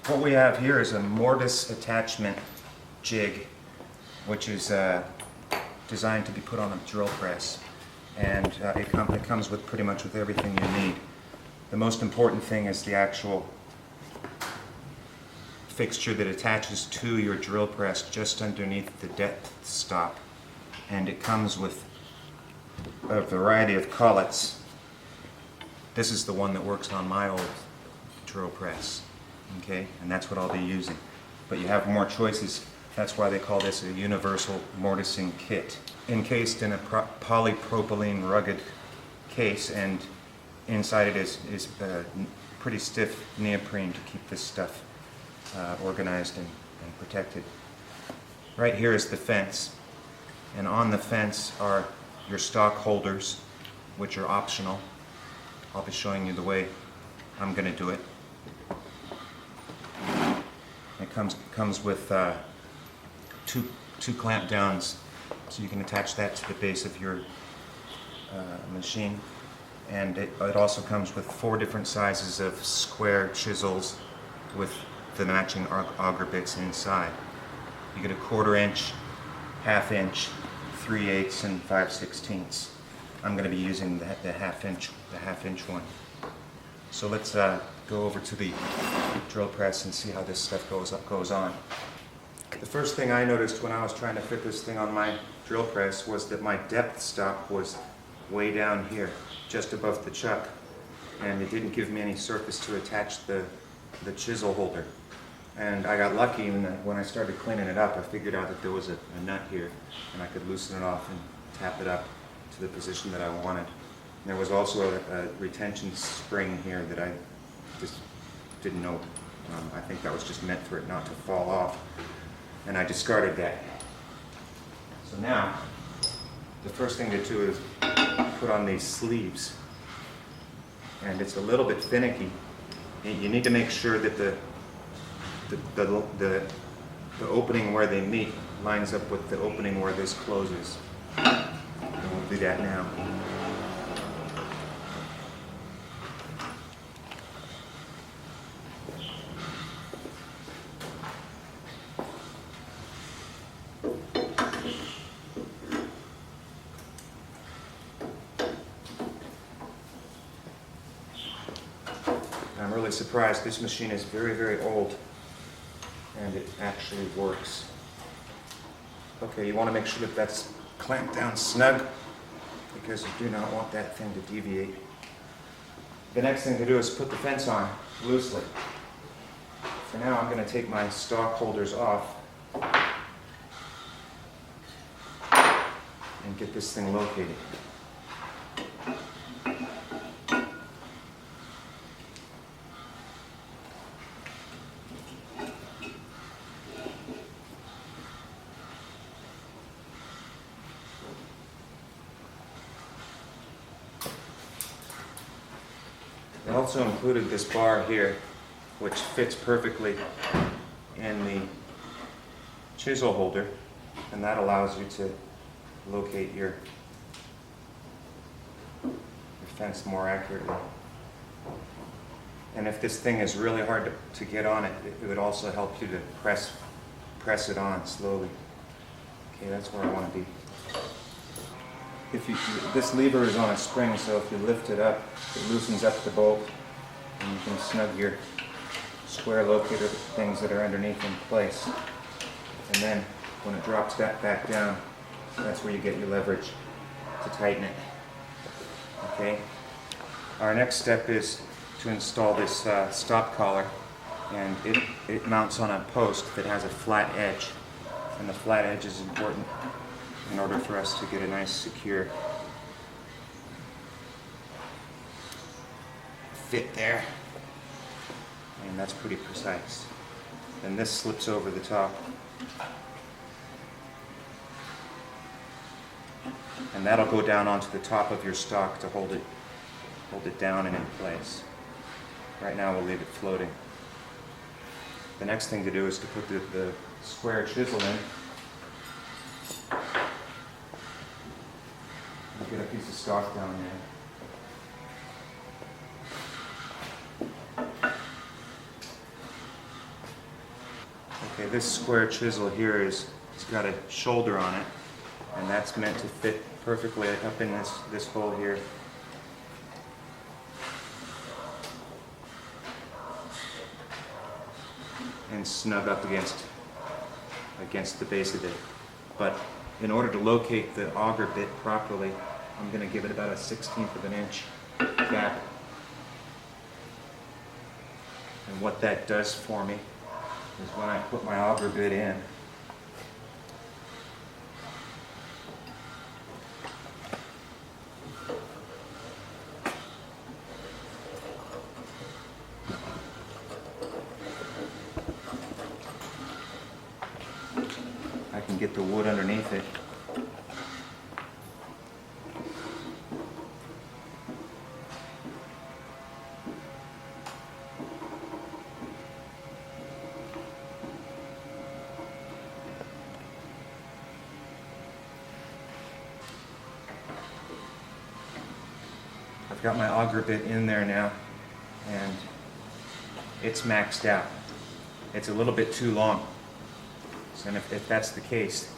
What we have here is a mortise attachment jig, which is designed to be put on a drill press, and it comes with pretty much with everything you need. The most important thing is the actual fixture that attaches to your drill press just underneath the depth stop, and it comes with a variety of collets. This is the one that works on my old drill press, okay, and that's what I'll be using. But you have more choices. That's why they call this a universal mortising kit. Encased in a polypropylene rugged case, and inside it is pretty stiff neoprene to keep this stuff organized and protected. Right here is the fence, and on the fence are your stock holders, which are optional. I'll be showing you the way I'm going to do it. It comes with two clamp downs, so you can attach that to the base of your machine. And it also comes with 4 different sizes of square chisels with the matching auger bits inside. You get a 1/4 inch, 1/2 inch, 3/8, and 5/16. I'm going to be using the 1/2 inch one. So let's go over to the drill press and see how this stuff goes on. The first thing I noticed when I was trying to fit this thing on my drill press was that my depth stop was way down here, just above the chuck, and it didn't give me any surface to attach the chisel holder. And I got lucky in that when I started cleaning it up, I figured out that there was a nut here, and I could loosen it off and tap it up to the position that I wanted. And there was also a retention spring here that I just didn't know. I think that was just meant for it not to fall off, and I discarded that. So now, the first thing to do is put on these sleeves, and it's a little bit finicky. You need to make sure that the opening where they meet lines up with the opening where this closes. And we'll do that now. I'm really surprised. This machine is very, very old, and it actually works. Okay, you want to make sure that that's clamped down snug, because you do not want that thing to deviate. The next thing to do is put the fence on loosely. For now, I'm going to take my stock holders off and get this thing located. I also included this bar here, which fits perfectly in the chisel holder, and that allows you to locate your fence more accurately. And if this thing is really hard to get on it, it would also help you to press it on slowly. Okay, that's where I want to be. This lever is on a spring, so if you lift it up, it loosens up the bolt, and you can snug your square locator things that are underneath in place. And then when it drops that back down, that's where you get your leverage to tighten it. Okay. Our next step is to install this stop collar, and it mounts on a post that has a flat edge, and the flat edge is important in order for us to get a nice secure fit there, and that's pretty precise. Then this slips over the top, and that'll go down onto the top of your stock to hold it down and in place. Right now we'll leave it floating. The next thing to do is to put the square chisel in. Get a piece of stock down there. Okay, this square chisel here it's got a shoulder on it, and that's meant to fit perfectly up in this hole here. And snug up against the base of it. But in order to locate the auger bit properly, I'm going to give it about a 1/16 of an inch gap. And what that does for me is when I put my auger bit in, I can get the wood underneath it. I've got my auger bit in there now, and it's maxed out. It's a little bit too long. And if that's the case,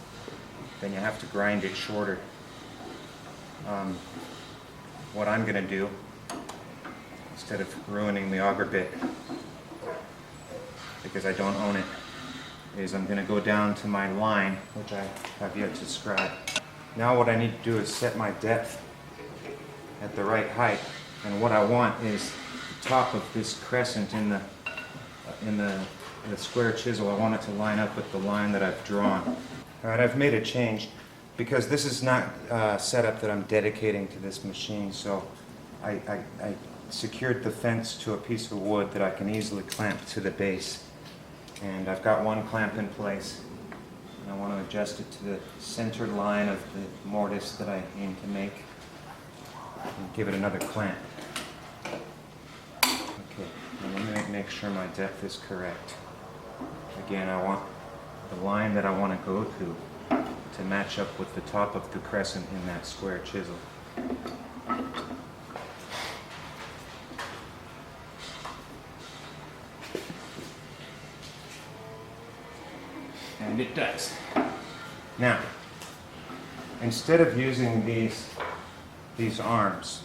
then you have to grind it shorter. What I'm going to do, instead of ruining the auger bit, because I don't own it, is I'm going to go down to my line, which I have yet to scribe. Now what I need to do is set my depth at the right height, and what I want is the top of this crescent in the square chisel. I want it to line up with the line that I've drawn. Alright, I've made a change because this is not a setup that I'm dedicating to this machine, so I secured the fence to a piece of wood that I can easily clamp to the base. And I've got one clamp in place, and I want to adjust it to the centered line of the mortise that I aim to make, and give it another clamp. Okay, and let me make sure my depth is correct. Again, I want the line that I want to go to match up with the top of the crescent in that square chisel. And it does. Now, instead of using these arms,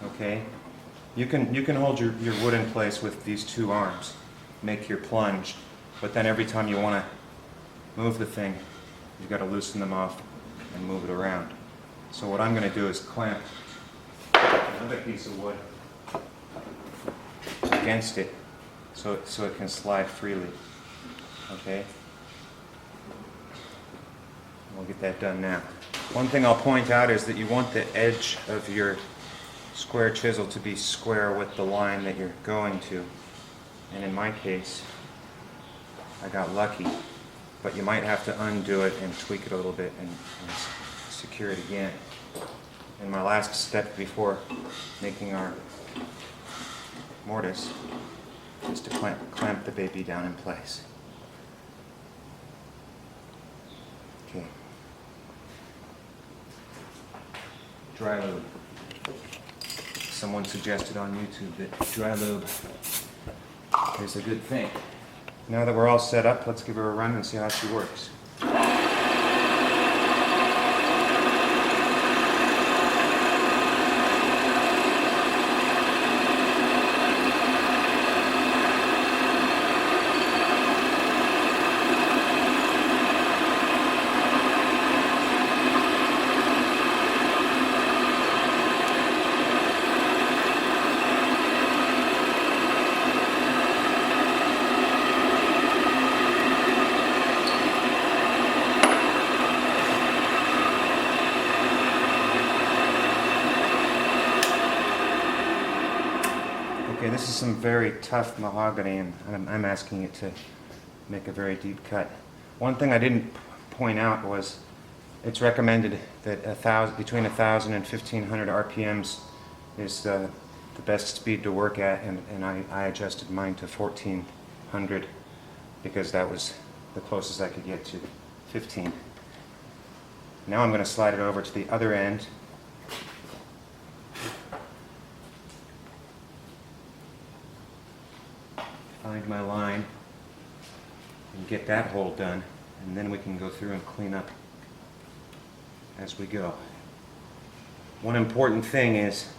okay, you can hold your wood in place with these two arms, make your plunge, but then every time you want to move the thing, you've got to loosen them off and move it around. So what I'm going to do is clamp another piece of wood against it so it can slide freely. Okay? We'll get that done now. One thing I'll point out is that you want the edge of your square chisel to be square with the line that you're going to. And in my case, I got lucky. But you might have to undo it and tweak it a little bit and secure it again. And my last step before making our mortise is to clamp the baby down in place. Okay. Dry lube. Someone suggested on YouTube that dry lube is a good thing. Now that we're all set up, let's give her a run and see how she works. Okay, this is some very tough mahogany, and I'm asking it to make a very deep cut. One thing I didn't point out was it's recommended that between 1,000 and 1,500 RPMs is the best speed to work at, and I adjusted mine to 1,400 because that was the closest I could get to 15. Now I'm going to slide it over to the other end. Find my line. and get that hole done, and then we can go through and clean up as we go. One important thing is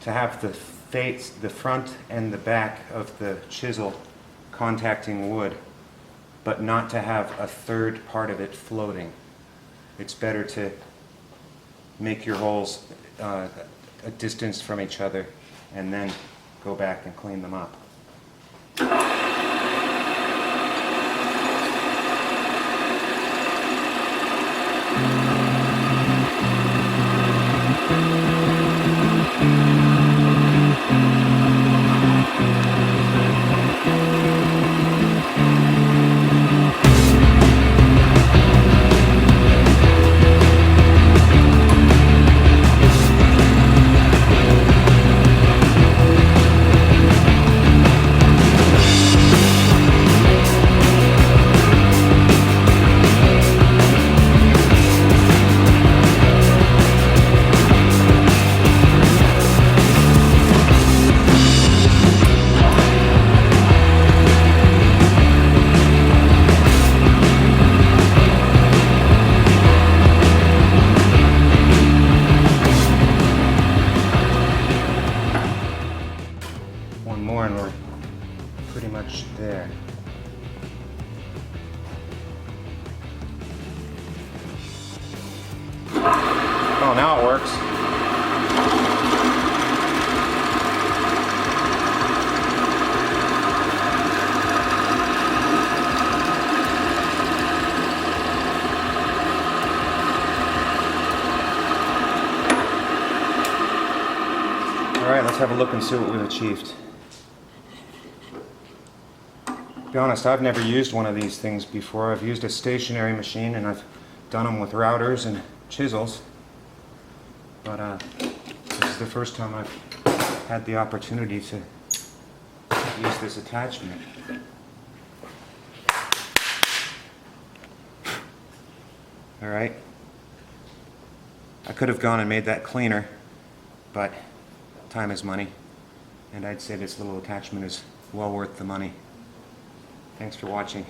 to have the front and the back of the chisel contacting wood, but not to have a third part of it floating. It's better to make your holes a distance from each other and then go back and clean them up. One more and we're pretty much there. Oh, now it works. All right, let's have a look and see what we've achieved. To be honest, I've never used one of these things before. I've used a stationary machine and I've done them with routers and chisels. But this is the first time I've had the opportunity to use this attachment. All right. I could have gone and made that cleaner, but time is money, and I'd say this little attachment is well worth the money. Thanks for watching.